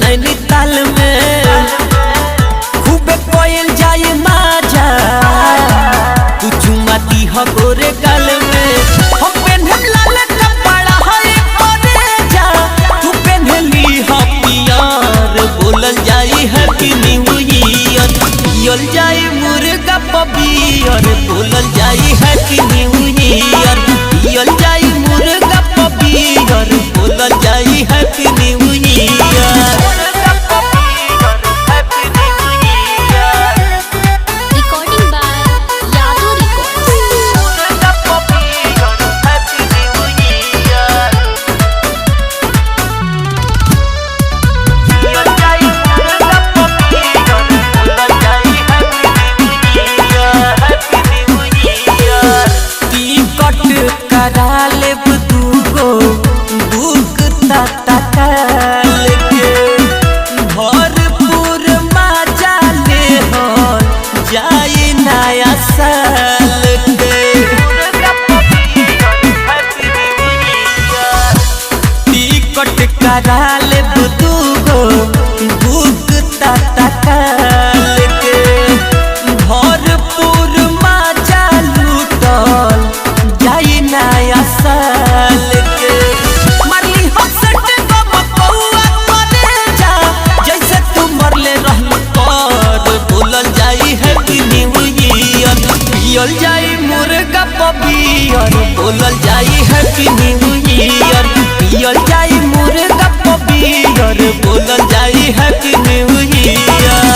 नैनीताल में खूबे कोयल जाए माजा तू चुमाती हो गोरे गाल में हम पेन्हम लाल कपड़ा है परे जा तू पेन्हली हो पियर बोलल जाई हैप्पी न्यू ईयर पियल जाई मुर्गा पपियर बोलल जाई हैप्पी न्यू ईयर पियल जाई मुर्गा पपियर बोलल जाई happy new year. Recording by Yadu Records. Ticket करा लेब दूगो बुक तत्काल के भरपूर मजा ले हो जाए नया साल के टिकट करा लेब दूगो बुक तत्काल के भरपूर मजा लूटल जाई नया साल के मारली हम सट गम कौआ करे जा जैसे तू मरले रहल कर बोलल जाई हैप्पी न्यू ईयर पियल जाई मुर्गा पपियर बोलल जाई हैप्पी न्यू ईयर पियल जाई मुर्गा पपियर बोलल जाई हैप्पी न्यू ईयर।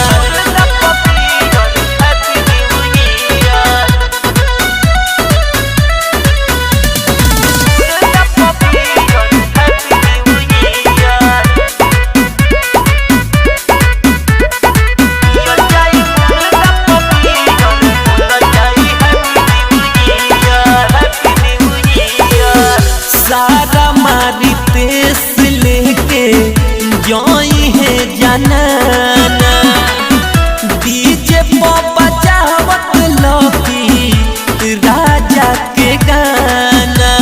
सारा मारी तेस लेके जाई है जनाना डीजे पर बजावत लकी राजा के गाना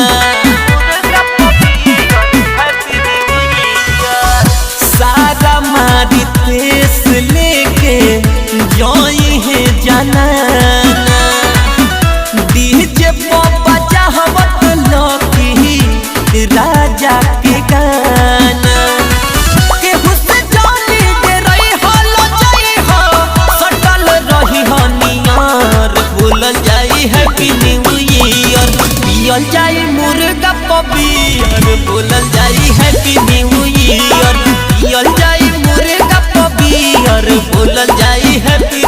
सारा मारी तेस लेके जाई है जनाना डीजे पर बजावत लकी राजा के गाना के हुस्न जानी दे रही हो लो जाई हो सटल रही हो नियर बोलल जाई हैप्पी न्यू ईयर पियल जाई मुर्गा पपियर बोलल जाई हैप्पी न्यू ईयर पियल जाई मुर्गा पपियर बोलल जाई हैप्पी